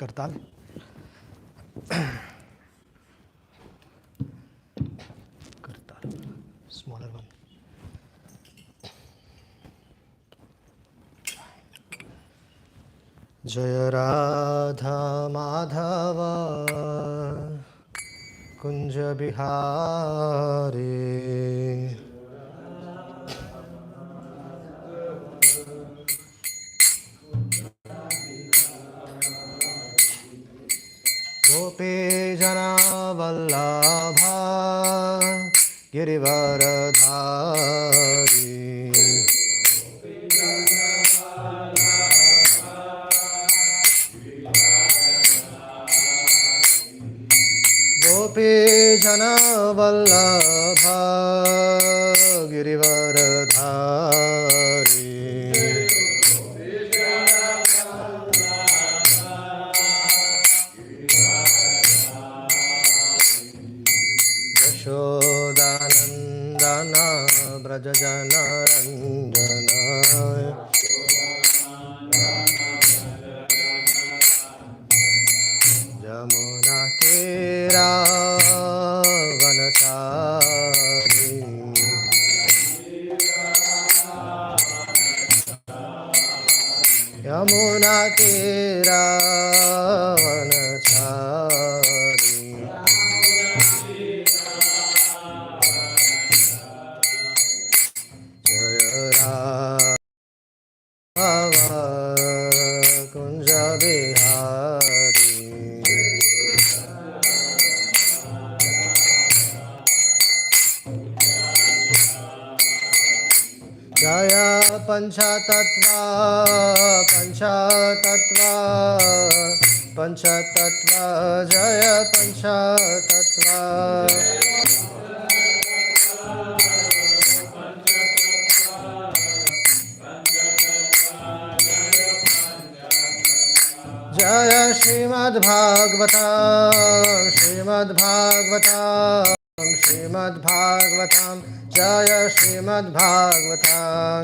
करताल. Kartal, smaller one. Jaya Radha Madhava Kunja Bihari Gopi Jana Vallabha Girivaradhari Gopi Jana Vallabha Girivaradhari Yashodanandana Brajajana Ranjana Yamuna Tira Vanachari Yamuna Tira Vanachari Jaya Radha Kunja Bihari Jaya Panchatattva Panchatattva Panchatattva Jaya Panchatattva Jaya Śrīmad-Bhāgavatam Śrīmad-Bhāgavatam Śrīmad-Bhāgavatam Jaya Śrīmad-Bhāgavatam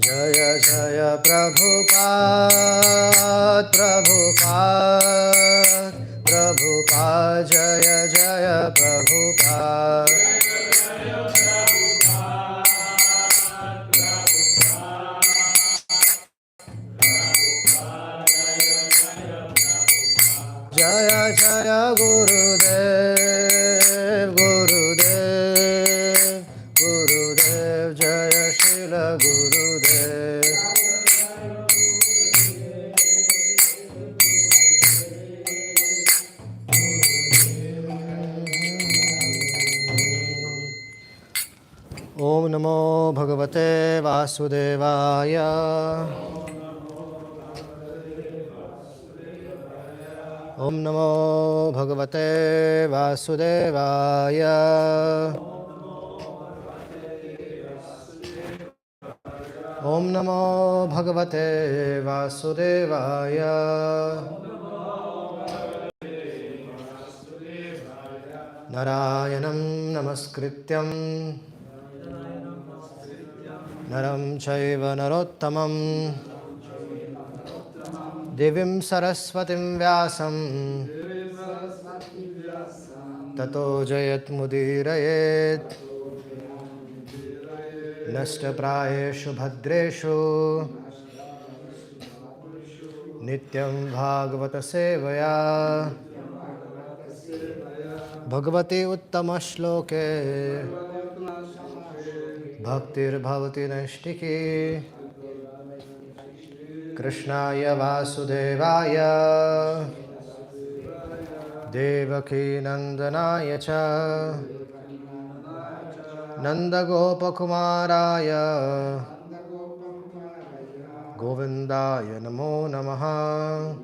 Jaya Jaya Prabhupada Prabhupada Prabhupada Jaya Jaya Prabhupada Jaya Jaya Gurudev Gurudev Gurudev Jaya Srila Gurudev Om Namo Bhagavate Vasudevaya Om Namo Bhagavate Vasudevaya Om Namo Bhagavate Vasudevaya Narayanam Namaskrityam Naram Chaiva Narottamam Devim Saraswatim Vyasam Tato Jayat Mudirayet Nashta Prayeshu Bhadreshu Nityam Bhagavata Sevaya Bhagavati Uttama Shloke Bhaktir Bhavati Nashtiki Krishnaya Vasudevaya Devaki Nandanaya Cha Nanda Gopakumaraya Govindaya Namo Namaha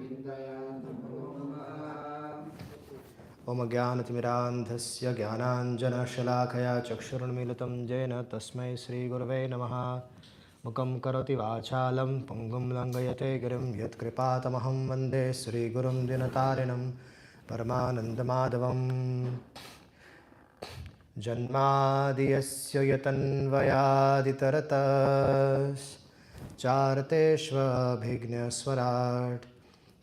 Om Jnanatimirandhasya Jnananjana Shalakaya Chakshurunmilitam Jena Tasmai Shri Gurave Namaha Mukam Karoti Vachalam Pungum Langayate Girim Yat Kripatamaham Vande Shri Gurum Dinatarinam Paramanandamadavam जन्मादियस्य यतन्वयादितरतश्चार्तेष्वभिघ्नस्वराट्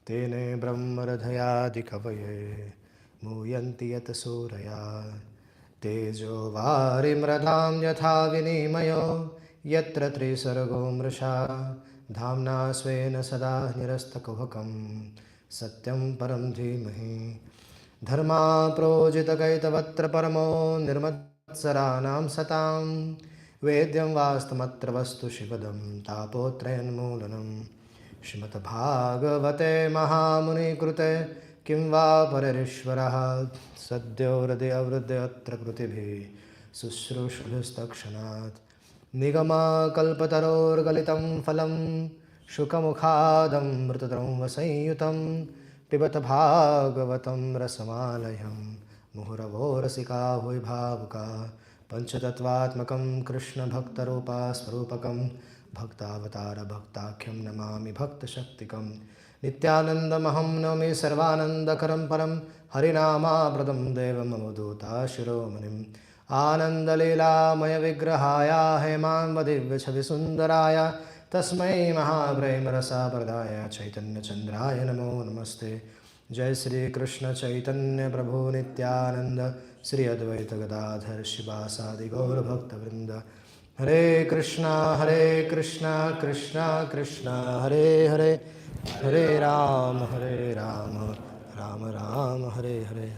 तेने ब्रह्मरथयादिकवये मूयन्ति यत सूरया तेजो वारिमृधां यथा विनिमयो यत्र त्रिसर्गो मृषा धाम्ना स्वेन सदा निरस्तकुहकं सत्यं परं धीमहि धर्मा प्रोजितकैतवत्र परमो निर्मत्सराणां सतां वेद्यं वास्तमत्र वस्तु शिवदं तापोत्रयन्मूलनं श्रीमद्भागवते महामुनिकृते किं वा पररीश्वरः सद्यो हृदयवृद्ध्यत्र कृतिभिः शुश्रूषुभिस्तक्षणात् निगमकल्पतरोर्गलितं फलं शुकमुखादमृतद्रं वसंयुतं पिबत भागवतं रसमालयं मुहुरवो रसिका भुवि भावुका पञ्चतत्त्वात्मकं कृष्णभक्तरूपास्वरूपकं भक्तावतारभक्ताख्यं नमामि भक्तशक्तिकं नित्यानन्दमहं नौमि सर्वानन्दकरं परं हरिनामामृतं देवमवधूता शिरोमणिम् आनन्दलीलामयविग्रहाय हेमाम्बदिव्यछविसुन्दराय तस्मै महाप्रेमरसाप्रदाय चैतन्यचन्द्राय नमो नमस्ते। जय श्री कृष्ण चैतन्य प्रभु नित्यानंद श्री अद्वैत गदाधर शिवासादि गौरभक्तवृंद। हरे कृष्णा कृष्णा कृष्णा हरे हरे, हरे Ram Ram Ram Hare Hare.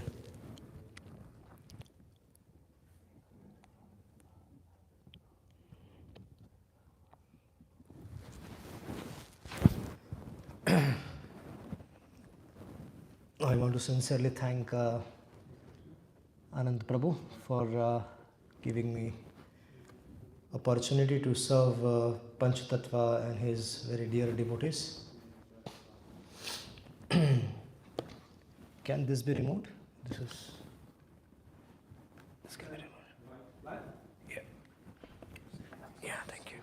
I want to sincerely thank Anand Prabhu for giving me opportunity to serve Panchatattva and his very dear devotees. Can this be removed? This can be removed. Yeah, thank you.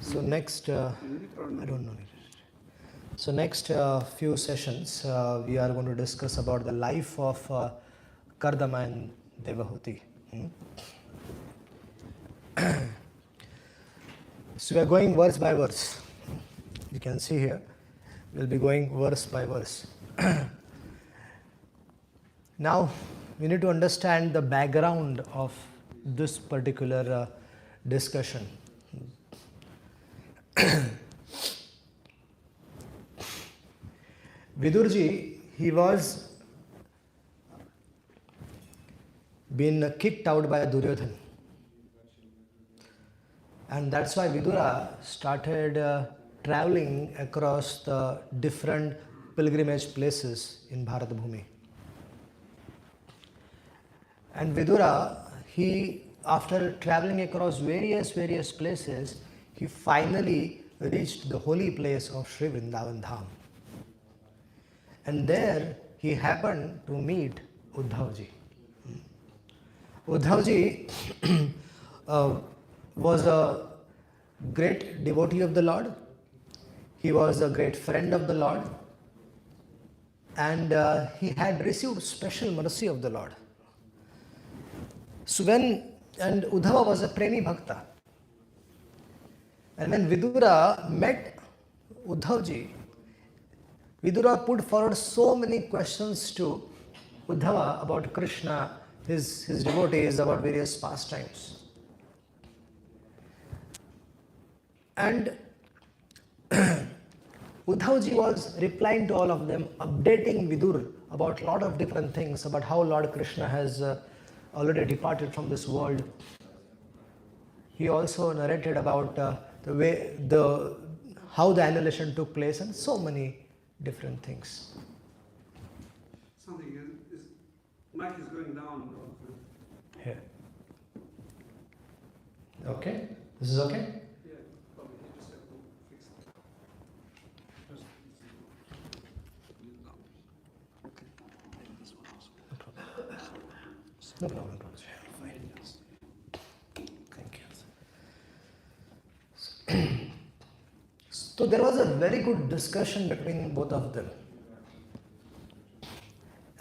So next, I don't know. So next few sessions we are going to discuss about the life of Kardama and Devahuti. So we are going verse by verse. You can see here, we will be going verse by verse. Now we need to understand the background of this particular discussion. Vidurji, he was been kicked out by Duryodhan, and that's why Vidura started traveling across the different pilgrimage places in Bharat Bhumi. And Vidura, he after traveling across various places, he finally reached the holy place of Sri Vrindavan Dham. And there he happened to meet Uddhavji. Uddhavji was a great devotee of the Lord. He was a great friend of the Lord. And he had received special mercy of the Lord. So and Uddhava was a Premi Bhakta. And when Vidura met Uddhavji, Vidura put forward so many questions to Uddhava about Krishna, his devotees, about various pastimes. And Uddhavji was replying to all of them, updating Vidur about a lot of different things, about how Lord Krishna has already departed from this world. He also narrated about how the annihilation took place and so many different things. Something is mic is going down. Here. Okay? This is okay? Yeah, probably you just have to fix it. No problem. Thank you. So there was a very good discussion between both of them.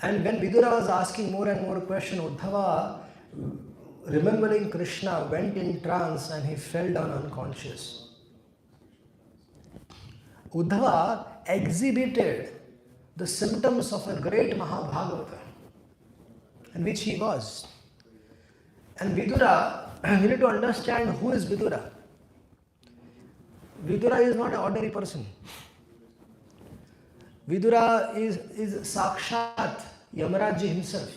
And when Vidura was asking more and more questions, Uddhava, remembering Krishna, went in trance and he fell down unconscious. Uddhava exhibited the symptoms of a great Mahabhagavata, and which he was. And Vidura, you need to understand who is Vidura. Vidura is not an ordinary person. Vidura is Sakshat Yamaraji himself.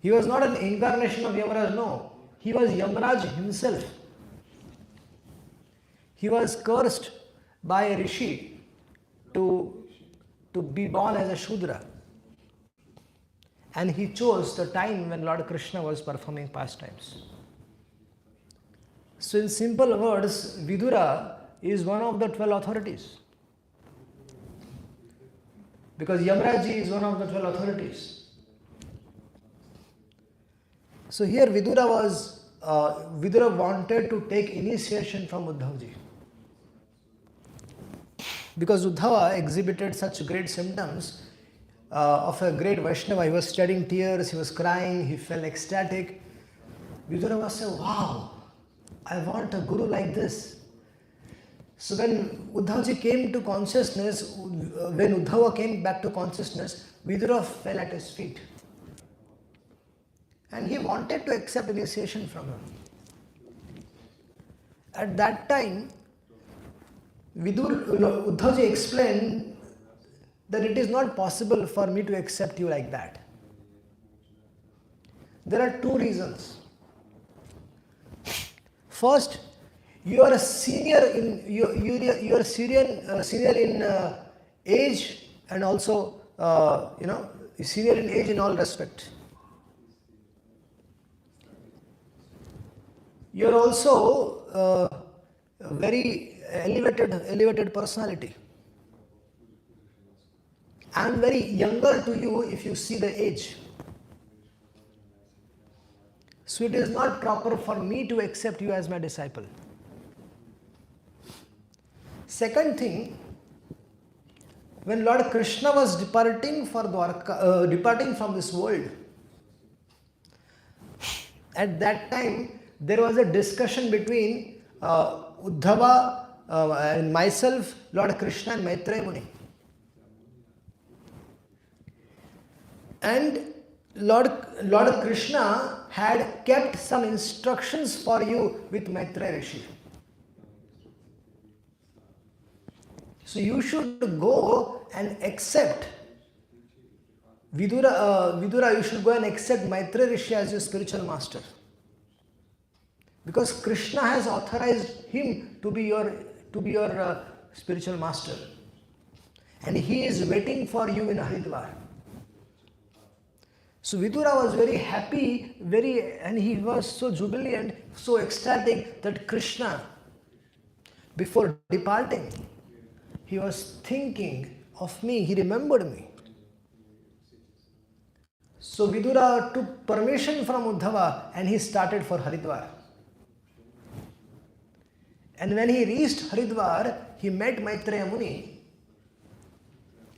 He was not an incarnation of Yamaraj, no. He was Yamaraj himself. He was cursed by a rishi to be born as a Shudra. And he chose the time when Lord Krishna was performing pastimes. So in simple words, Vidura is one of the 12 authorities. Because Yamraji is one of the 12 authorities. So here Vidura wanted to take initiation from Uddhavji. Because Uddhava exhibited such great symptoms of a great Vaishnava. He was shedding tears, he was crying, he felt ecstatic. Vidura was saying, wow, I want a guru like this. So when Uddhavji came to consciousness, when Uddhava came back to consciousness, Vidura fell at his feet. And he wanted to accept initiation from him. At that time, Uddhavji explained that it is not possible for me to accept you like that. There are two reasons. First, you are a senior in senior in age, and also senior in age in all respect. You are also a very elevated personality. I am very younger to you if you see the age. So it is not proper for me to accept you as my disciple. Second thing, when Lord Krishna was departing from this world, at that time there was a discussion between Uddhava and myself, Lord Krishna and Maitreya Muni. And Lord Krishna had kept some instructions for you with Maitreya Rishi. So you should go and accept Vidura, you should go and accept Maitreya Rishi as your spiritual master. Because Krishna has authorized him to be your spiritual master. And he is waiting for you in Haridwar. So Vidura was very happy, and he was so jubilant, so ecstatic that Krishna, before departing, he was thinking of me, he remembered me. So Vidura took permission from Uddhava and he started for Haridwar. And when he reached Haridwar, he met Maitreya Muni,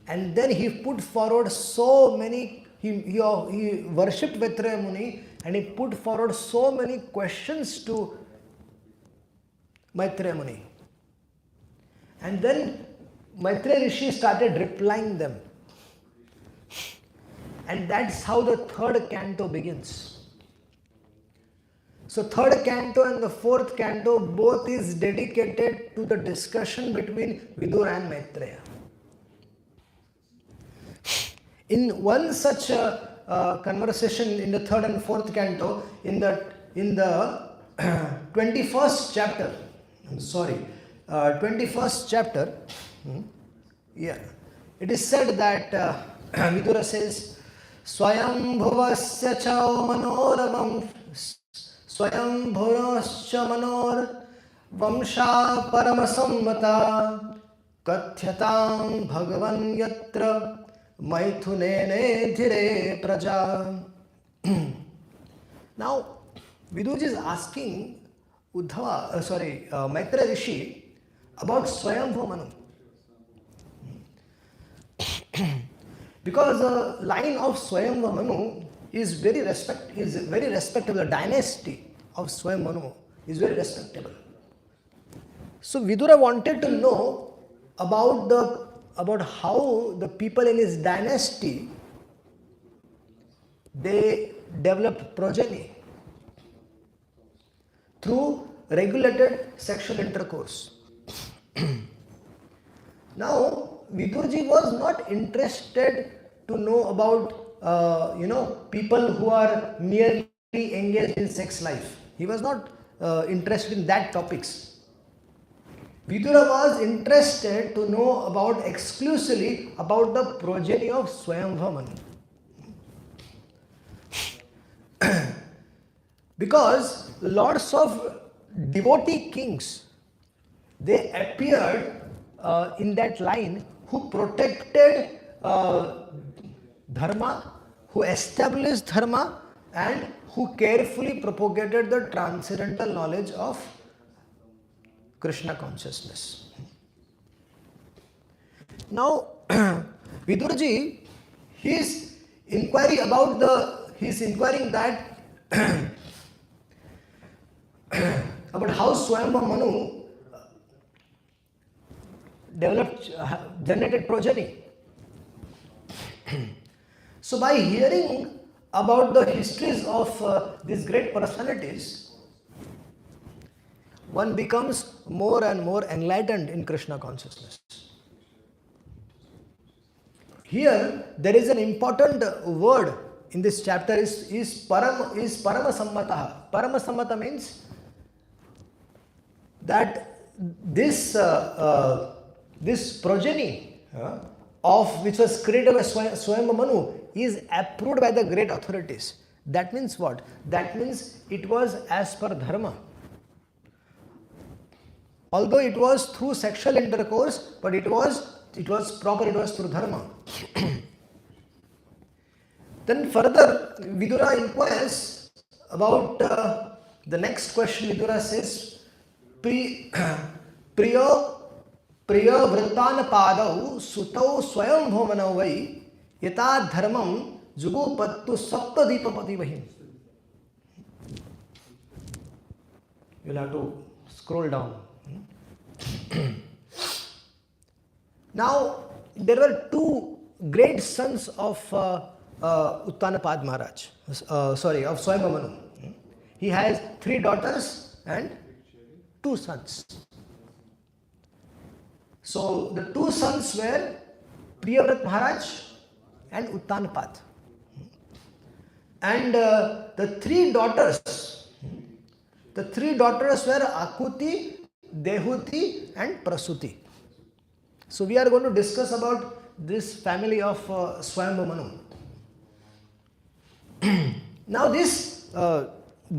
and then he put forward so many, he worshipped Maitreya Muni, and he put forward so many questions to Maitreya Muni. And then Maitreya Rishi started replying them. And that's how the third canto begins. So third canto and the fourth canto both is dedicated to the discussion between Vidura and Maitreya. In one such conversation in the third and fourth canto, in the 21st chapter, 21st chapter, it is said that Vidura says, Svāyambhuva Manoramam Svāyambhuvascha manor vamsha paramasammata kathyatam bhagavan yatra maithunene dhire praja. Now, Viduji is asking Maitreya Rishi about Svāyambhuva Manu. Because the line of Svāyambhuva Manu is very respectable. The dynasty of Svāyambhuva Manu is very respectable. So Vidura wanted to know about how the people in his dynasty they develop progeny through regulated sexual intercourse. Now, Vidurji was not interested to know about people who are merely engaged in sex life. He was not interested in that topics. Vidura was interested to know exclusively about the progeny of Svāyambhuva Manu. Because lots of devotee kings, they appeared in that line who protected dharma, who established dharma, and who carefully propagated the transcendental knowledge of Krishna consciousness. Now, Vidurji, he is inquiring that about how Svāyambhuva Manu generated progeny. So by hearing about the histories of these great personalities, one becomes more and more enlightened in Krishna consciousness. Here, there is an important word in this chapter is paramasammataha. Paramasammata means that this progeny of which was created by Svāyambhuva Manu is approved by the great authorities. That means what? That means it was as per dharma. Although it was through sexual intercourse, but it was proper, it was through dharma. Then further, Vidura inquires about the next question. Vidura says, Priya vrittan padau sutau Svāyambhuva Manu vai yata dharmam jugupattu sapta dipapati vahim. You'll have to scroll down. Now, there were two great sons of Uttanapad Maharaj, of Svāyambhuva Manu. He has 3 daughters and 2 sons. So, the 2 sons were Priyavrat Maharaj and Uttanapad. And the 3 daughters were Akuti, Devahuti and Prasuti. So we are going to discuss about this family of Svāyambhuva Manu. Now these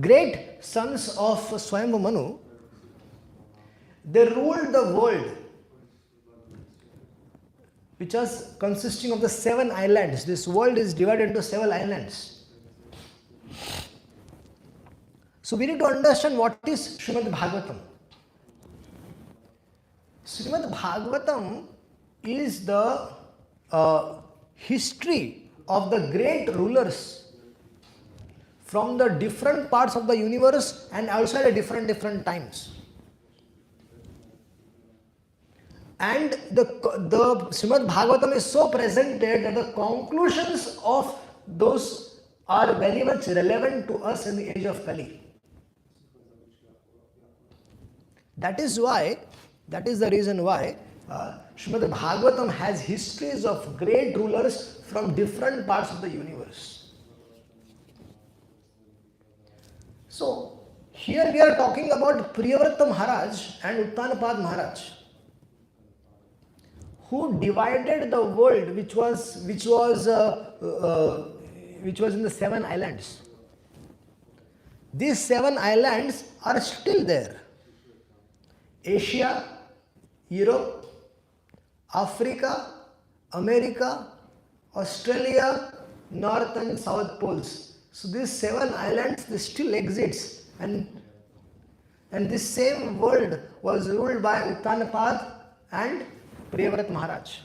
great sons of Svāyambhuva Manu, they ruled the world, which was consisting of the 7 islands. This world is divided into 7 islands. So we need to understand what is Śrīmad-Bhāgavatam. Śrīmad-Bhāgavatam is the history of the great rulers from the different parts of the universe and also at different times. And the Śrīmad-Bhāgavatam is so presented that the conclusions of those are very much relevant to us in the age of Kali. That is the reason why Śrīmad-Bhāgavatam has histories of great rulers from different parts of the universe. So, here we are talking about Priyavrata Maharaj and Uttanapad Maharaj, who divided the world which was in the 7 islands. These 7 islands are still there. Asia, Europe, Africa, America, Australia, North and South Poles. So these 7 islands, they still exist, and this same world was ruled by Uttanapad and Priyavrat Maharaj.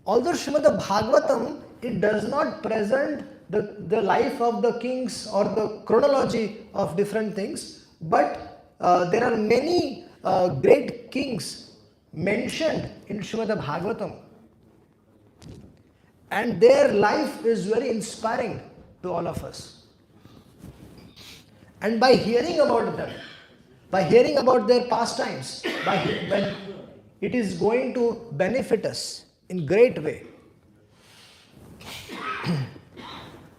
although Śrīmad-Bhāgavatam, it does not present the life of the kings or the chronology of different things, but there are many great kings mentioned in Śrīmad-Bhāgavatam, and their life is very inspiring to all of us. And by hearing about them, by hearing about their pastimes, when it is going to benefit us in great way.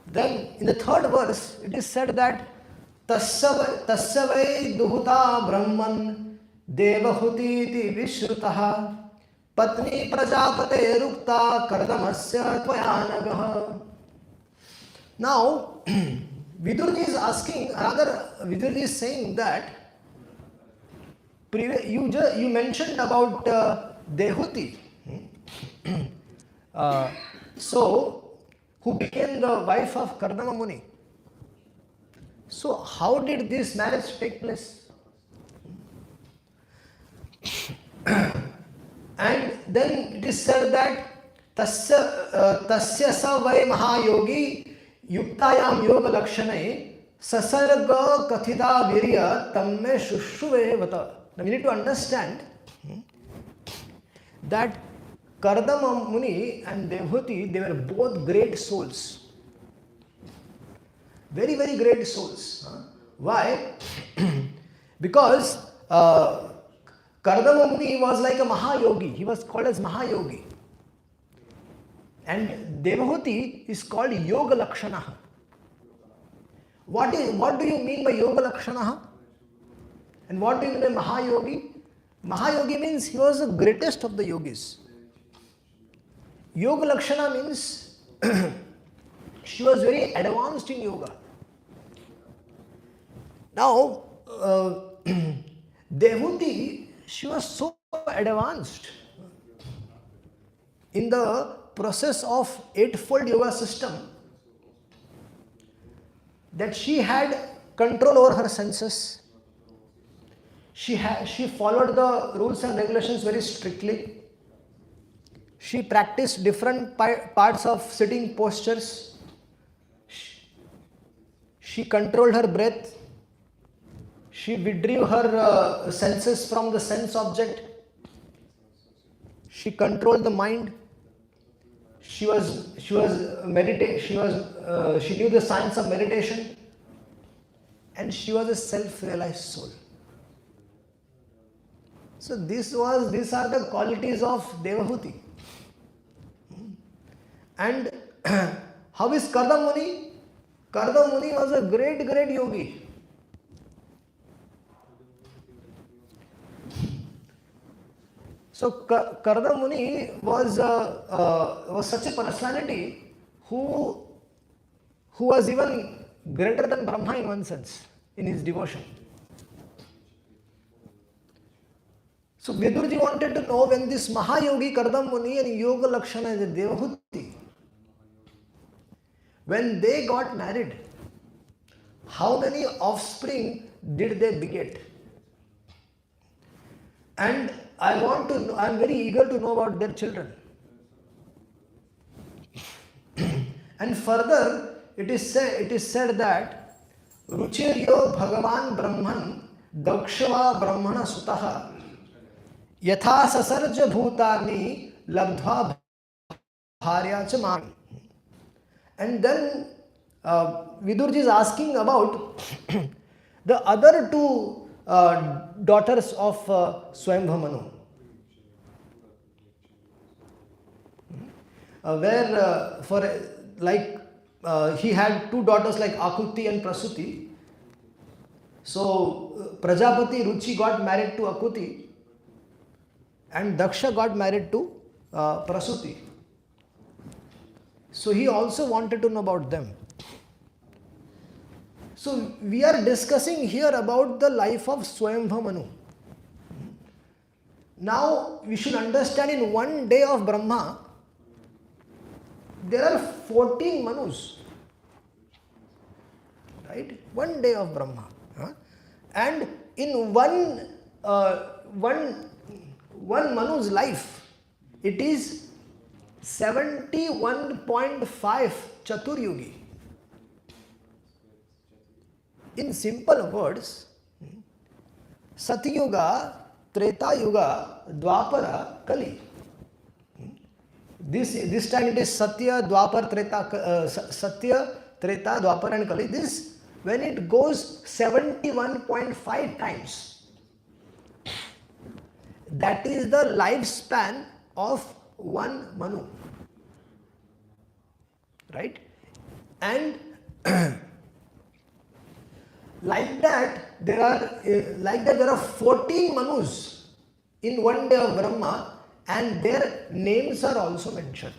Then in the third verse, it is said that Tasya vai duhuta brahman devahuti iti vishrutaha patni prajapate rukta kardamasya tvayanagaha. Now, Vidurji is asking, rather Vidurji is saying that you mentioned about Dehuti. Who became the wife of Kardama Muni. So how did this marriage take place? And then it is said that Tasya sa vai mahayogi yuktayam yoga lakshane sasarga kathita virya tamme shushruve vata. Now we need to understand that Kardama Muni and Devahuti, they were both great souls. Very, very great souls. Why? Because Kardama Muni was like a Mahayogi. He was called as Mahayogi. And Devahuti is called Yoga Lakshana. What do you mean by Yoga Lakshana? And what do you mean by Mahayogi? Mahayogi means he was the greatest of the yogis. Yoga Lakshana means she was very advanced in yoga. Now, Devahuti, she was so advanced in the process of eightfold yoga system that she had control over her senses. She followed the rules and regulations very strictly. She practiced different parts of sitting postures. She controlled her breath. She withdrew her senses from the sense object. She controlled the mind. She knew the science of meditation, and she was a self-realized soul. So these are the qualities of Devahuti. And how is Kardama Muni? Kardama Muni was a great yogi. So Kardama Muni was such a personality who was even greater than Brahma in one sense, in his devotion. So Vidurji wanted to know, when this Mahayogi Kardama Muni and Yoga Lakshana is Devahuti, when they got married, how many offspring did they beget? And I am very eager to know about their children. And further, it is said that Ruchiryo Bhagavan Brahman Dakshava Brahmana Sutaha Yatha Sasarja Bhutani Labdhva Bharya Chaman. And then Vidurji is asking about the other two daughters of Svāyambhuva Manu, he had two daughters like Akuti and Prasuti. So Prajapati Ruchi got married to Akuti, and Daksha got married to Prasuti. So he also wanted to know about them. So we are discussing here about the life of Svāyambhuva Manu. Now we should understand, in one day of Brahma, there are 14 Manus. Right? One day of Brahma. And in one Manu's life, it is 71.5 Chaturyugi. In simple words, Satyuga, Treta Yuga, Dwapara, Kali. This time it is Satya, Dwapar, Satya, Treta, Dwapar and Kali. This, when it goes 71.5 times, that is the lifespan of one Manu. Right? And like that there are 14 Manus in one day of Brahma, and their names are also mentioned.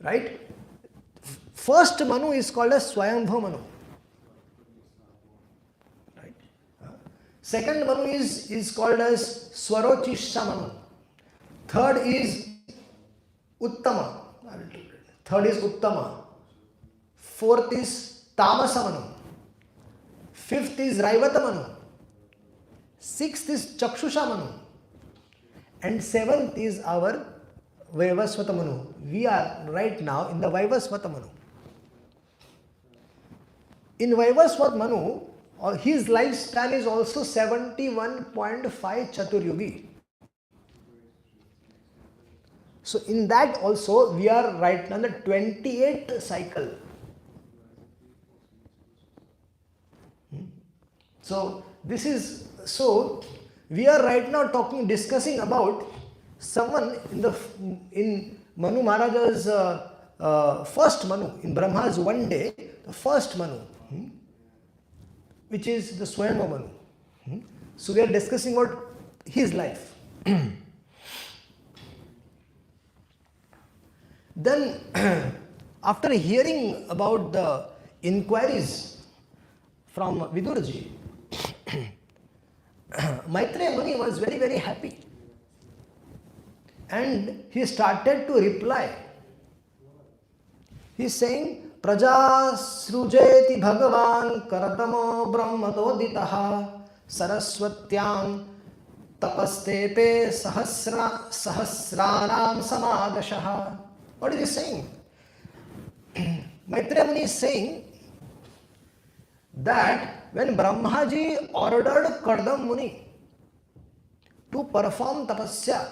Right? First Manu is called as Svāyambhuva Manu. Right? Second Manu is called as Swarochisha Manu. Third is Uttama. Fourth is Tamasa Manu. Fifth is Raivata Manu. Sixth is Chakshusha Manu. And seventh is our Vaivasvata Manu. We are right now in the Vaivasvata Manu. In Vaivasvata Manu, his lifespan is also 71.5 Chaturyugi. So in that also we are right now in the 28th cycle. So this is, so we are right now discussing about someone in Manu Maharaja's first Manu, in Brahma's one day, the first Manu, which is the Svāyambhuva Manu. So we are discussing about his life. Then after hearing about the inquiries from Vidurji, Maitreya Muni was very, very happy, and he started to reply. He is saying, Praja srujeti bhagavan karatamo brahmatoditaha saraswatyam tapastepe sahasranam samadashaha. What is he saying? Maitreya Muni is saying that when Brahmaji ordered Kardama Muni to perform tapasya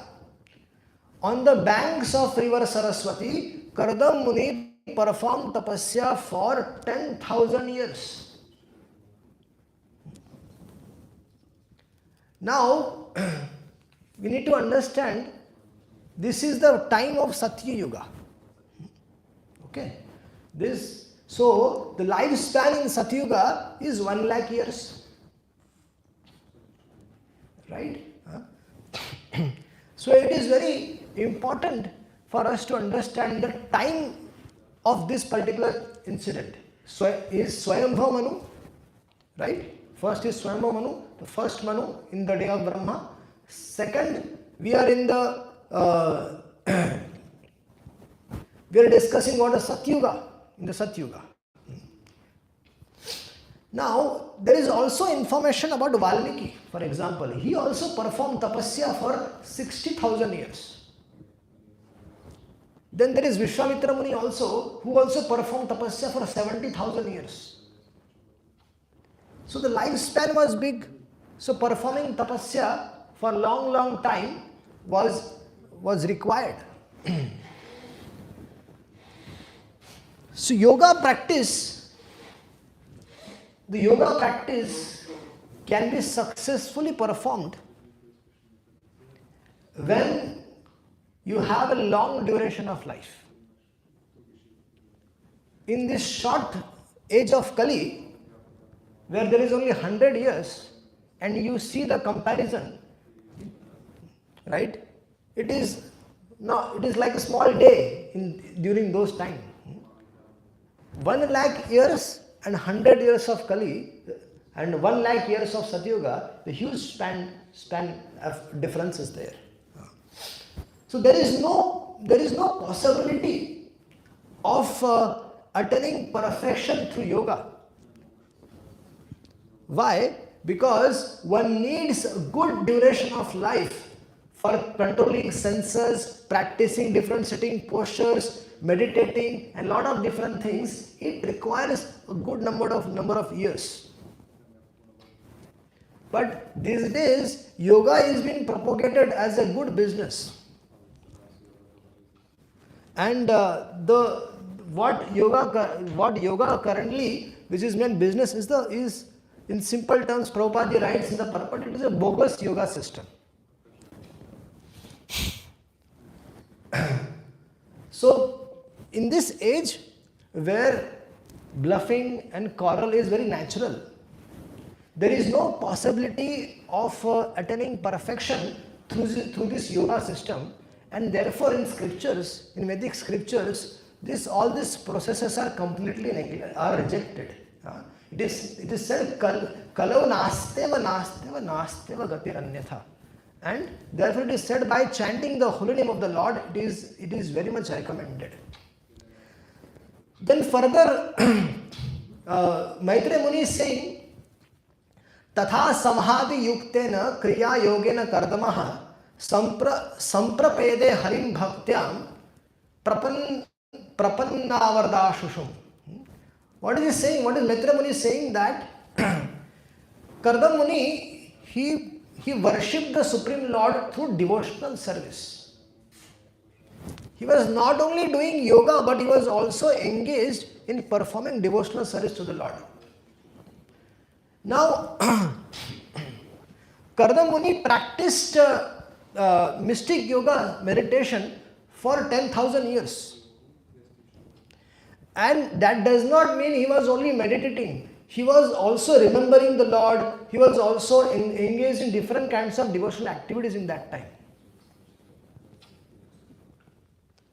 on the banks of river Saraswati, Kardama Muni performed tapasya for 10,000 years. Now, we need to understand this is the time of Satya Yuga. Okay, so the lifespan in Satya Yuga is 1 lakh years, right? So it is very important for us to understand the time of this particular incident. So is Svāyambhuva Manu, right? First is Svāyambhuva Manu, the first Manu in the day of Brahma. Second, we are in the we are discussing about the Satyuga, in the Satyuga. Now, there is also information about Valmiki, for example. He also performed tapasya for 60,000 years. Then there is Vishwamitra Muni also, who also performed tapasya for 70,000 years. So the lifespan was big. So performing tapasya for long time was required. So the yoga practice can be successfully performed when you have a long duration of life. In this short age of Kali, where there is only 100 years, and you see the comparison, right? It is like a small day during those times. 1 lakh years and 100 years of Kali and 1 lakh years of Satyuga, the huge span of difference is there. So there is no possibility of attaining perfection through yoga. Why? Because one needs a good duration of life for controlling senses, practicing different sitting postures, meditating, and lot of different things, it requires a good number of years. But these days, yoga is being propagated as a good business. And what yoga currently, which is meant business, is in simple terms, Prabhupada writes in the purport, it is a bogus yoga system. So, in this age where bluffing and quarrel is very natural, there is no possibility of attaining perfection through this yoga system, and therefore in scriptures, in Vedic scriptures, all these processes are completely rejected. It is said, Kalau nasteva gatir anyatha. And therefore it is said, by chanting the holy name of the Lord, it is very much recommended. Then further, Maitreya Muni is saying, Tatha samhadi yuktena kriya yogena kardamaha samprapede harim bhaktyam prapannavardashushum. What is he saying? What is Maitreya Muni saying? That Kardama Muni, he worshipped the Supreme Lord through devotional service. He was not only doing yoga, but he was also engaged in performing devotional service to the Lord. Now, Kardama Muni practiced mystic yoga meditation for 10,000 years. And that does not mean he was only meditating. He was also remembering the Lord. He was also engaged in different kinds of devotional activities in that time.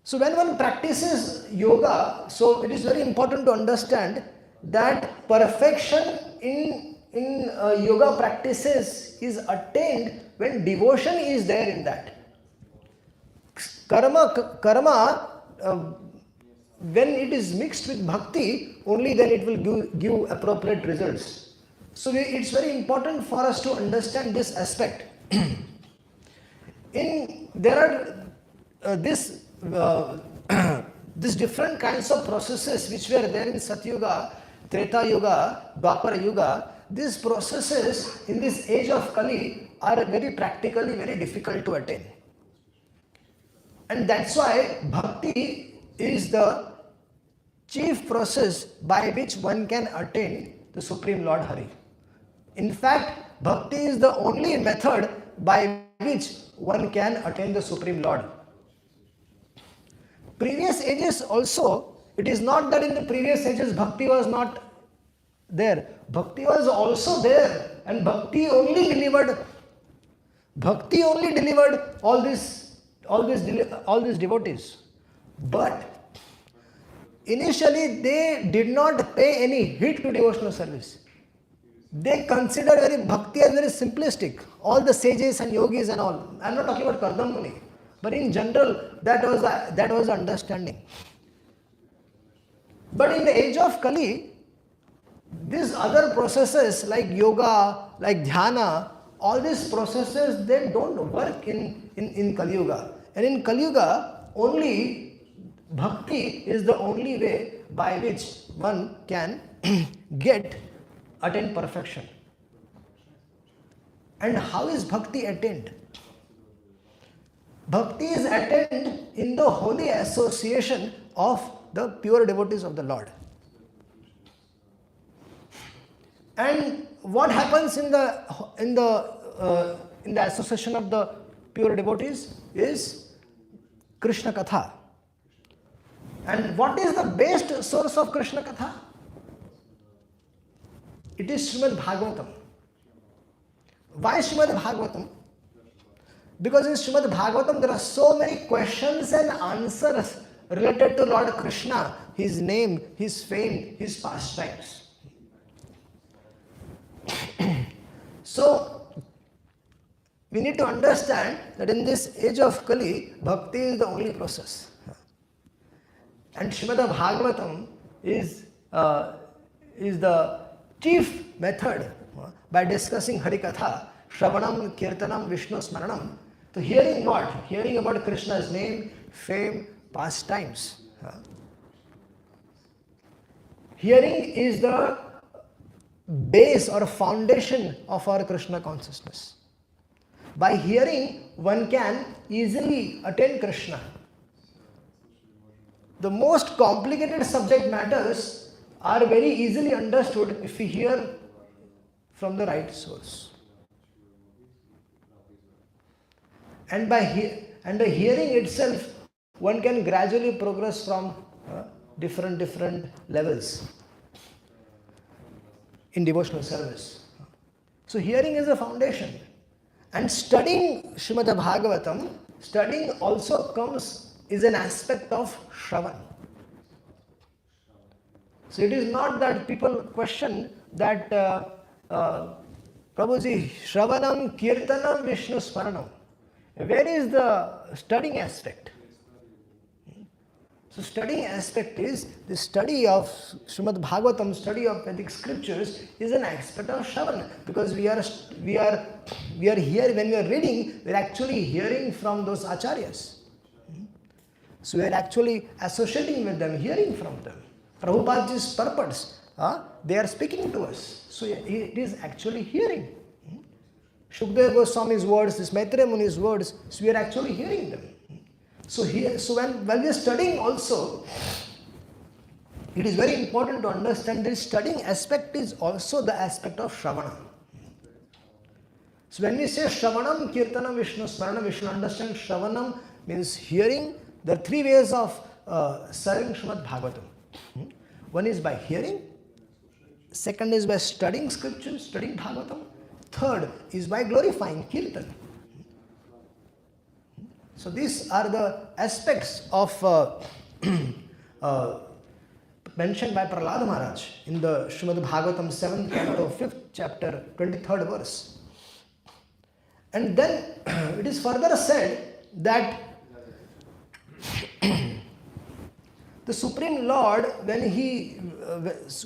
So when one practices yoga, so it is very important to understand that perfection in yoga practices is attained when devotion is there in that. Karma, when it is mixed with bhakti, only then it will give appropriate results. So it's very important for us to understand this aspect. There are these different kinds of processes which were there in Satyuga, Treta Yuga, Dwapara Yuga. These processes in this age of Kali are very practically very difficult to attain. And that's why bhakti is the chief process by which one can attain the Supreme Lord Hari. In fact, bhakti is the only method by which one can attain the Supreme Lord. Previous ages also, it is not that in the previous ages bhakti was not there. Bhakti was also there, and bhakti only delivered all these devotees. But initially they did not pay any heed to devotional service. They considered bhakti as very simplistic. All the sages and yogis and all. I am not talking about Kardama Muni, but in general that was the understanding. But in the age of Kali, these other processes like yoga, like dhyana, all these processes, they don't work in Kali Yuga. And in Kali Yuga, only bhakti is the only way by which one can attain perfection. And how is bhakti attained? Bhakti is attained in the holy association of the pure devotees of the Lord. And what happens in the association of the pure devotees is Krishna Katha. And what is the best source of Krishna Katha? It is Śrīmad-Bhāgavatam. Why Śrīmad-Bhāgavatam? Because in Śrīmad-Bhāgavatam there are so many questions and answers related to Lord Krishna, His name, His fame, His pastimes. So, we need to understand that in this age of Kali, bhakti is the only process. And Śrīmad-Bhāgavatam is the chief method by discussing Harikatha, Shravanam, Kirtanam, Vishnu Smaranam. So hearing what? Hearing about Krishna's name, fame, pastimes. Hearing is the base or foundation of our Krishna consciousness. By hearing, one can easily attain Krishna. The most complicated subject matters are very easily understood if we hear from the right source. And by the hearing itself, one can gradually progress from different levels in devotional service. So hearing is a foundation. And studying Śrīmad-Bhāgavatam, studying also is an aspect of Shravan. So it is not that people question that Prabhuji, Shravanam, Kirtanam, Vishnu Smaranam. Where is the studying aspect? So studying aspect is the study of Śrīmad-Bhāgavatam, study of Vedic scriptures is an aspect of Shravan, because we are here, when we are reading, we are actually hearing from those acharyas. So we are actually associating with them, hearing from them. Prabhupadaji's purpose, they are speaking to us. So it is actually hearing. Shukdev Goswami's words, this Maitreya Muni's words, so we are actually hearing them. So when we are studying also, it is very important to understand this studying aspect is also the aspect of Shravana. So when we say Shravanam, Kirtanam, Vishnu Smarana, we should understand Shravanam means hearing. There are three ways of serving Śrīmad-Bhāgavatam. One is by hearing, second is by studying scriptures, studying Bhagavatam, third is by glorifying Kirtan. So these are the aspects of mentioned by Prahlada Maharaj in the Śrīmad-Bhāgavatam 7th Canto 5th chapter 23rd verse. And then it is further said that the Supreme Lord, when he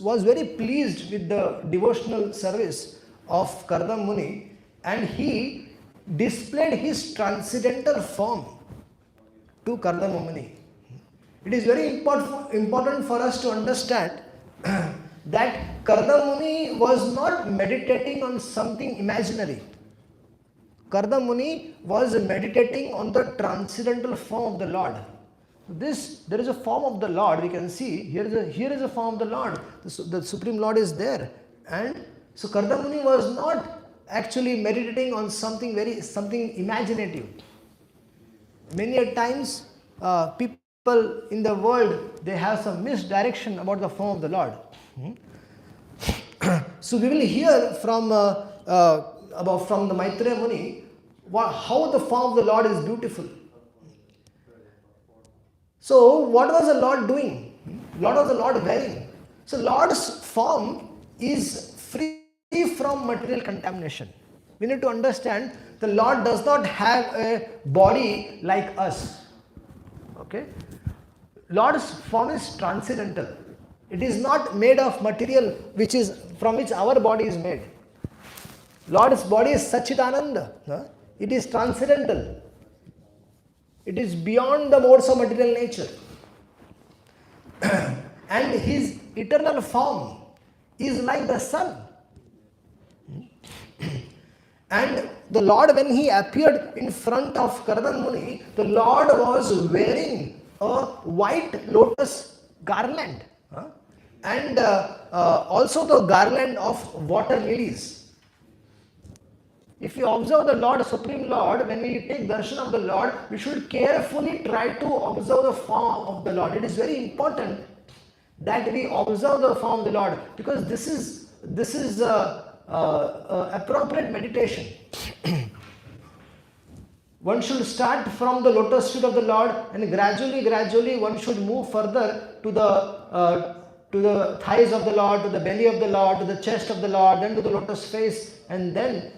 was very pleased with the devotional service of Kardama Muni, and he displayed his transcendental form to Kardama Muni. It is very important for us to understand that Kardama Muni was not meditating on something imaginary. Kardama Muni was meditating on the transcendental form of the Lord. There is a form of the Lord, we can see, here is a form of the Lord, the Supreme Lord is there. And so Kardama Muni was not actually meditating on something imaginative. Many a times people in the world, they have some misdirection about the form of the Lord. So we will hear from the Maitreya Muni how the form of the Lord is beautiful. So what was the Lord doing? What was the Lord wearing? So Lord's form is free from material contamination. We need to understand the Lord does not have a body like us. Okay? Lord's form is transcendental. It is not made of material from which our body is made. Lord's body is Satchidananda. It is transcendental. It is beyond the modes of material nature. And his eternal form is like the sun. And the Lord, when he appeared in front of Kardama Muni, the Lord was wearing a white lotus garland and also the garland of water lilies. If you observe the Lord, Supreme Lord, when we take darshan of the Lord, we should carefully try to observe the form of the Lord. It is very important that we observe the form of the Lord, because this is appropriate meditation. One should start from the lotus feet of the Lord, and gradually one should move further to the thighs of the Lord, to the belly of the Lord, to the chest of the Lord, then to the lotus face, and then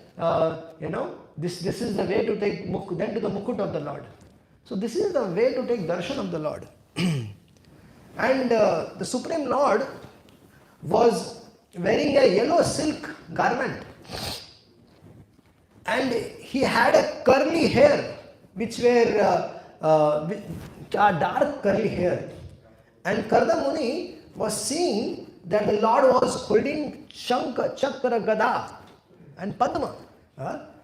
this is the way to take then to the mukut of the Lord. So this is the way to take darshan of the Lord. And the Supreme Lord was wearing a yellow silk garment, and he had a curly hair which were dark curly hair. And Kardama Muni was seeing that the Lord was holding Shankha, Chakra, Gada and Padma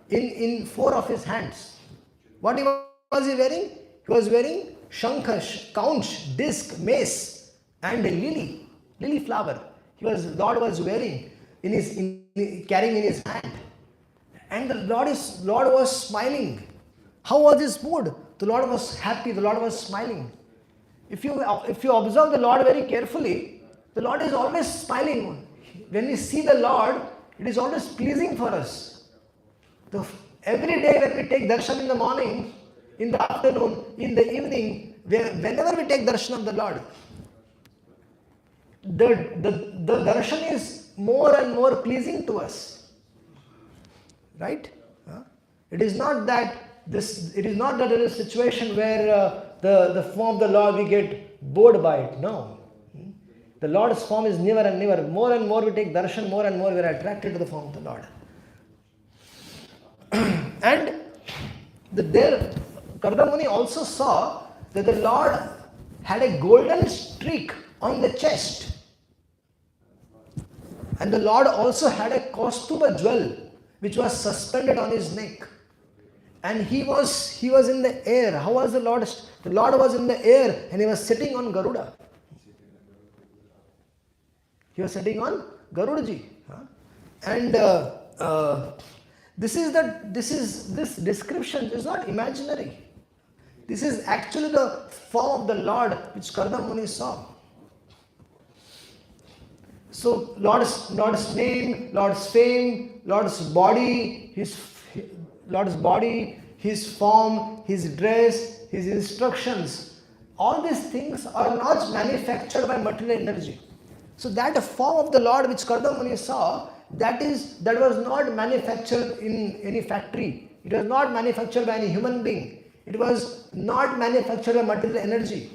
in four of his hands. What was he wearing? He was wearing Shankha, conch, disc, mace and a lily flower. Lord was wearing carrying in his hand. And the Lord was smiling. How was his mood? The Lord was happy, the Lord was smiling. If you observe the Lord very carefully, the Lord is always smiling. When we see the Lord, it is always pleasing for us. Every day when we take darshan in the morning, in the afternoon, in the evening, whenever we take darshan of the Lord, the darshan is more and more pleasing to us. Right? It is not that there is a situation where the form of the Lord we get bored by it. No. The Lord's form is never and never. More and more we take darshan, more and more we are attracted to the form of the Lord. And Kardama Muni also saw that the Lord had a golden streak on the chest. And the Lord also had a Kaustubha jewel which was suspended on his neck. And he was in the air. How was the Lord? The Lord was in the air and he was sitting on Garuda. He was sitting on Garudaji. And this description is not imaginary. This is actually the form of the Lord which Kardama Muni saw. So Lord's name, Lord's fame, Lord's body, His form, His dress, His instructions, all these things are not manufactured by material energy. So that form of the Lord which Kardama Muni saw, that was not manufactured in any factory. It was not manufactured by any human being. It was not manufactured by material energy.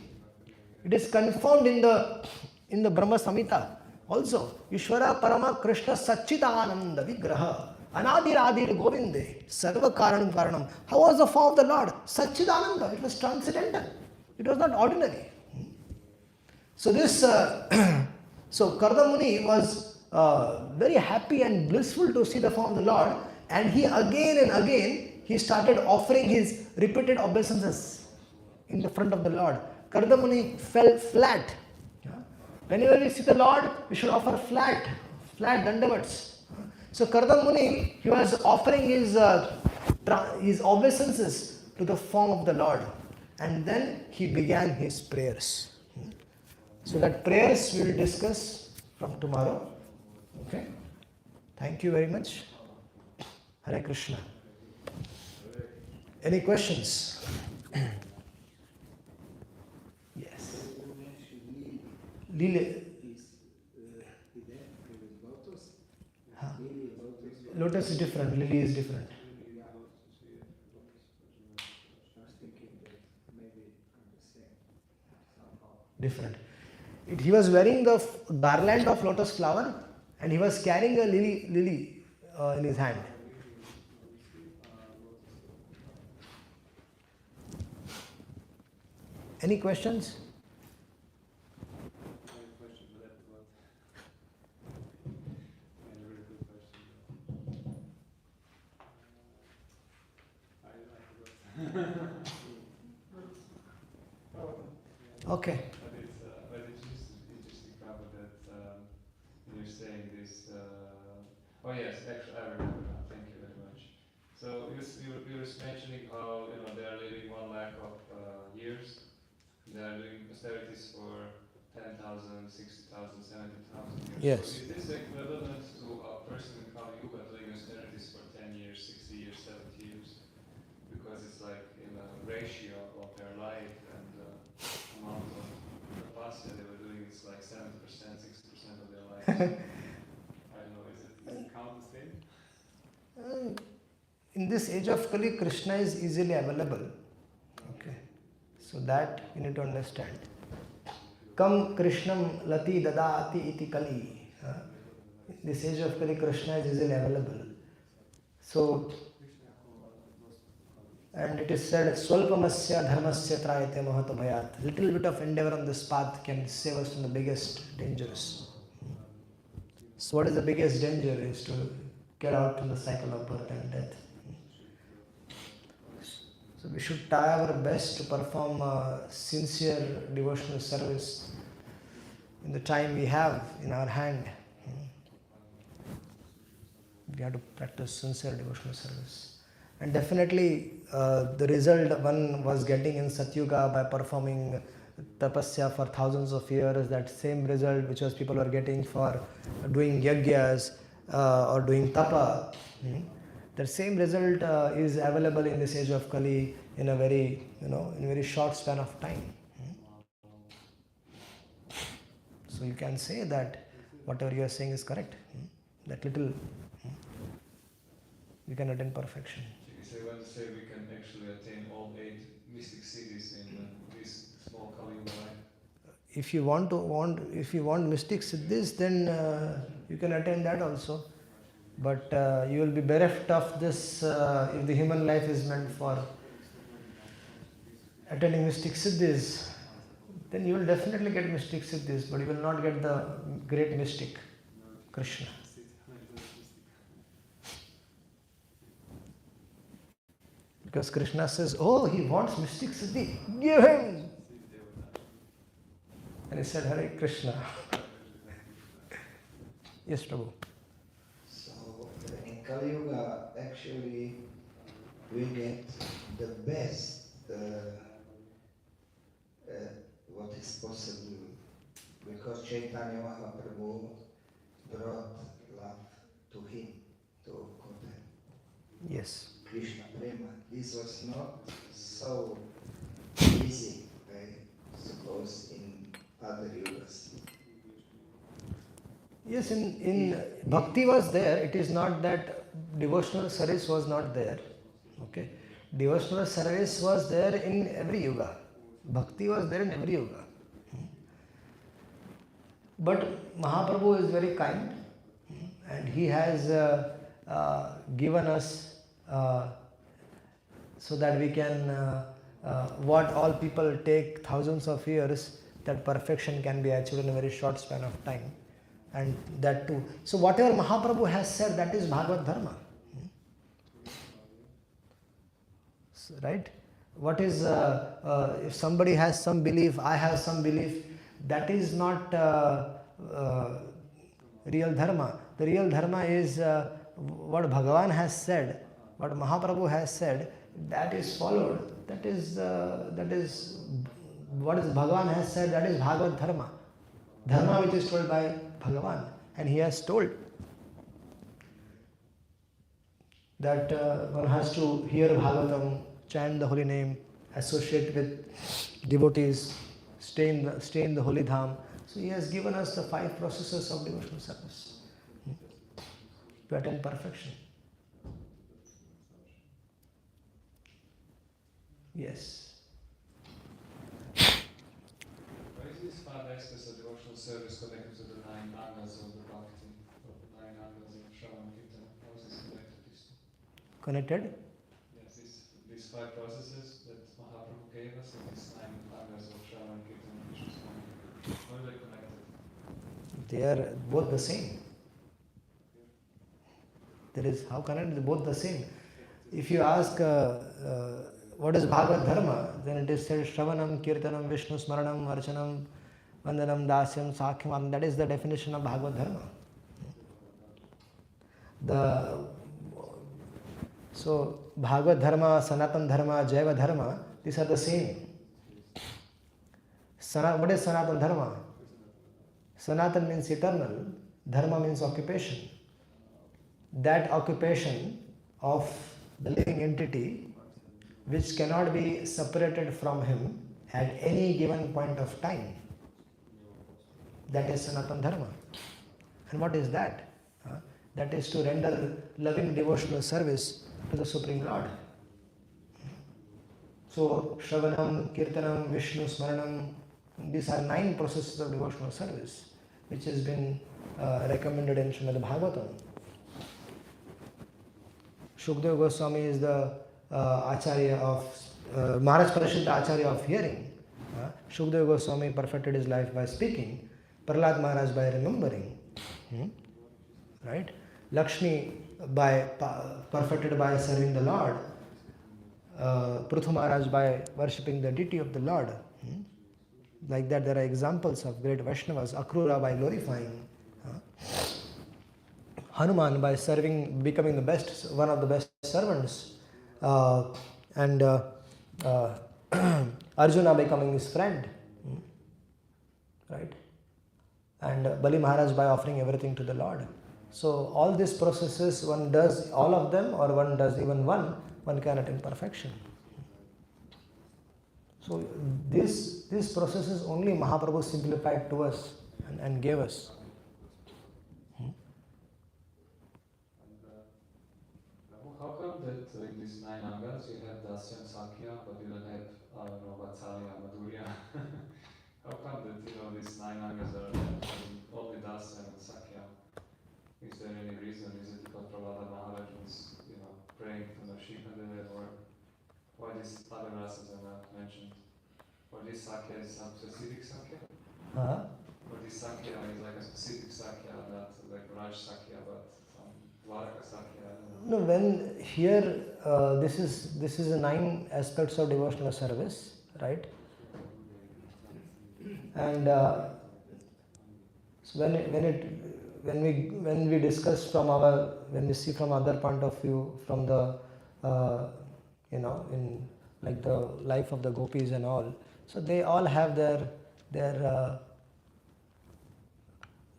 It is confirmed in the Brahma Samhita. Also, Ishvara Parama Krishna Satchitananda Vigraha Anadir Adir Govinde Sarva Karanam Karanam. How was the form of the Lord? Satchitananda. It was transcendental. It was not ordinary. So so Kardama Muni was very happy and blissful to see the form of the Lord, and he again and again he started offering his repeated obeisances in the front of the Lord. Kardama Muni fell flat. Whenever we see the Lord, we should offer flat dandavats. So Kardama Muni, he was offering his obeisances to the form of the Lord, and then he began his prayers. So that prayers we will discuss from tomorrow. Okay. Thank you very much. Hare Krishna. Any questions? Yes. Lily. Lotus is different. Lily is different. Different. He was wearing the garland of lotus flower, and he was carrying a lily in his hand. Any questions? Okay. But it's just interesting, Prabhu, that you're saying this. Oh yes, actually, I remember now. Thank you very much. So you were mentioning how they are living 1 lakh of years. They are doing austerities for 10,000, 60,000, 70,000 years. Yes. So is this equivalent to a person in Kali Yuga doing austerities for 10 years, 60 years, 70 years? Because it's like in a ratio of their life and amount of capacity they were doing, it's like 70%, 60% of their life. I don't know, does it count the same? In this age of Kali, Krishna is easily available. Okay. So that you need to understand. Kam Krishnam Lati Dadati Iti Kali. In this age of Kali, Krishna is easily available. So And it is said, Swalpamasya dharmasya trayate mahato bhayat. Little bit of endeavor on this path can save us from the biggest dangers. So what is the biggest danger is to get out from the cycle of birth and death. So we should try our best to perform a sincere devotional service in the time we have in our hand. We have to practice sincere devotional service. And definitely the result one was getting in Satyuga by performing tapasya for thousands of years, that same result which was people were getting for doing yagyas or doing tapa, the same result is available in this age of Kali in a very, in a very short span of time. So you can say that whatever you are saying is correct. That little, you can attain perfection. So you want to say we can actually attain all 8 mystic cities in this small Kali Yuga life? If you want mystic siddhis, then you can attain that also. But you will be bereft of this if the human life is meant for attaining mystic siddhis. Then you will definitely get mystic siddhis, but you will not get the great mystic, Krishna. Because Krishna says, oh, he wants mystic siddhi, give him. And he said, Hare Krishna. Yes, Prabhu. So in Kali Yuga, actually, we get the best what is possible, because Chaitanya Mahaprabhu brought love to him, to Gopen. Yes. Krishna Prema. This was not so easy, I suppose, in other yugas. Yes, in bhakti was there. It is not that devotional service was not there. Okay, devotional service was there in every yuga. Bhakti was there in every yuga. But Mahaprabhu is very kind, and he has given us so that we can what all people take thousands of years, that perfection can be achieved in a very short span of time. And that too. So whatever Mahaprabhu has said, that is Bhagavad Dharma. So, right? What is, if somebody has some belief, I have some belief, that is not real Dharma. The real Dharma is what Bhagavan has said, what Mahaprabhu has said, that is followed. That is what is Bhagavan has said, that is Bhagavad Dharma. Dharma which is told by Bhagavan, and he has told that one has to hear Bhagavatam, chant the holy name, associate with devotees, stay in the holy dham. So he has given us the 5 processes of devotional service to attain perfection. Yes. Why is this 5 aspects of devotional service connected to the 9 angas of the bhakti, or 9 angas of Shravan Kirtan? How is this connected to these 2? Connected? Yes, these 5 processes that Mahaprabhu gave us, and these 9 angas of Shravan Kirtan and Vishnu Smana. How are they connected? They are both the same. There is, how can it be both the same? If you ask what is Bhagavad Dharma, then it is said Shravanam, Kirtanam, Vishnu Smaranam, Archanam, Vandanam, Dasyam, Sāṅkhya. That is the definition of Bhagavad Dharma. So Bhagavad Dharma, Sanatan Dharma, Jaiva Dharma, these are the same. What is Sanatan Dharma? Sanatan means eternal, Dharma means occupation. That occupation of the living entity which cannot be separated from him at any given point of time. That is Sanatan Dharma. And what is that? That is to render loving devotional service to the Supreme Lord. So, Shravanam, Kirtanam, Vishnu Smaranam, these are 9 processes of devotional service which has been recommended in Śrīmad-Bhāgavatam. Shukdev Goswami is the Acharya of Maharaj Parashutta Acharya of hearing. Shukadeva Goswami perfected his life by speaking. Prahlad Maharaj by remembering. Right? Lakshmi perfected by serving the Lord. Prithu Maharaj by worshipping the deity of the Lord. Like that, there are examples of great Vaishnavas. Akrura by glorifying. Hanuman by serving, becoming the best, one of the best servants. And Arjuna becoming his friend. Right? And Bali Maharaj by offering everything to the Lord. So all these processes, one does all of them or one does even one can attain perfection. So these processes only Mahaprabhu simplified to us and gave us. How come that in these 9 angas you have Dasya and Sāṅkhya, but you don't have Vatsalya, Madhurya? How come that these 9 angas are only Dasya and Sāṅkhya? Is there any reason? Is it because Prahlada Maharaj was praying to Śrīmad-Bhāgavatam, or why these other rasas are not mentioned? Or this Sāṅkhya is some specific Sāṅkhya? Or this Sāṅkhya is like a specific Sāṅkhya, not like Raj Sāṅkhya, but some Dvaraka Sāṅkhya? No, when here this is the 9 aspects of devotional service, right? And so when we discuss when we see from other point of view, from the in like the life of the gopis and all, so they all have their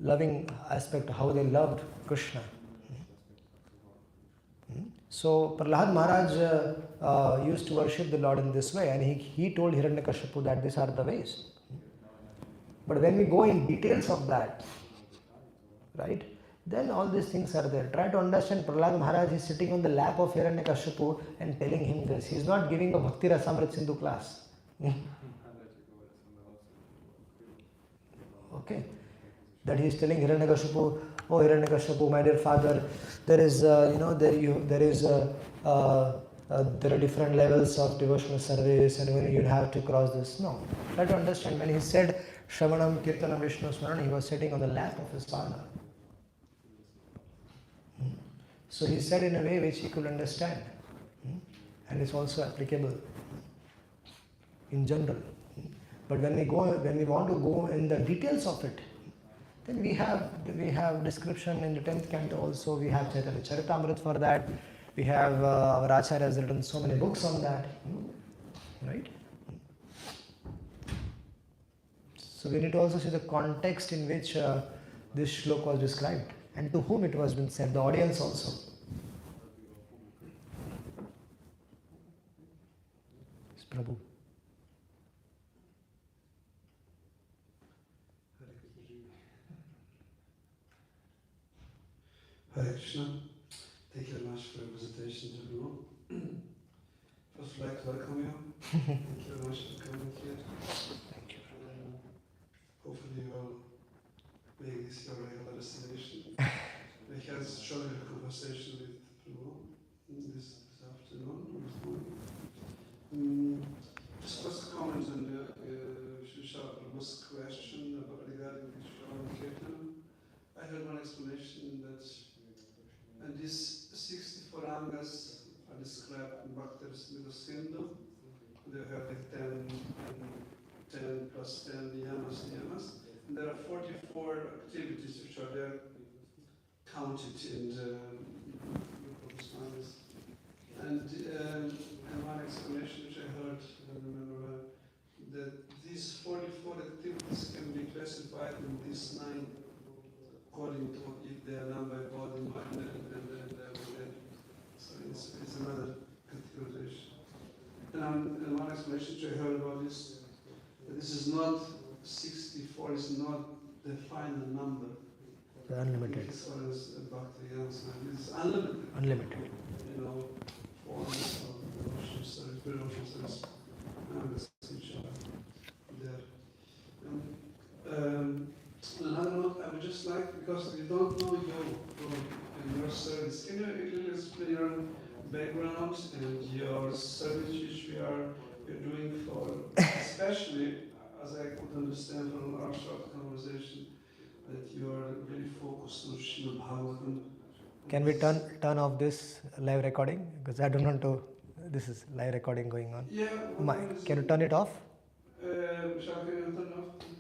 loving aspect, how they loved Krishna. So Prahlad Maharaj used to worship the Lord in this way, and he told Hiranyakashipu that these are the ways. But when we go in details of that, right, then all these things are there. Try to understand. Prahlad Maharaj is sitting on the lap of Hiranyakashipu and telling him this. He is not giving a Bhakti Rasamrit Sindhu class. Okay, that he is telling Hiranyakashipu, oh Hiranyakashipu, my dear father, there is there are different levels of devotional service, and when you have to cross this. No, try to understand. When he said Shravanam Kirtanam Vishnu Smaran, he was sitting on the lap of his father. So he said in a way which he could understand, and it's also applicable in general. But when we want to go in the details of it, then we have description in the 10th canto also. We have Chaitanya Charitamrita for that. We have our Acharya has written so many books on that, right? So we need to also see the context in which this shloka was described and to whom it was been said, the audience also. Yes, Prabhu. Hare Krishna. Thank you very much for your presentation, everyone. First, I'd like to welcome you. Thank you very much for coming here. Thank you. Hopefully, you will make this your regular destination. We had a short conversation with Prabhu this afternoon, this morning. Just first comment on the Srila Prabhu's question regarding the Shravan Kirtan. I heard one explanation that, and these 64 angas are described in Bhakti's Middle Sindhu. They have like 10 plus 10 niyamas. And there are 44 activities which are there counted in the Prabhu's angas. And one explanation which I heard, I don't remember, that these 44 activities can be classified in these 9 according to if they are numbered body, mind, and so it's another categorization. And one explanation which I heard about this, that this is not 64 is not the final number. The unlimited. As far as Bhakti is unlimited. Unlimited. Forms of devotional service, devotional service, which are there. Another note, I would just like, because you don't know in your service, can you explain backgrounds and your service which you're doing for, especially as I could understand from our short conversation, that you are really focused on Śrīmad-Bhāgavatam. Can we turn off this live recording? Because I don't want to. This is live recording going on. Yeah. Can you turn it off? Shall I turn off?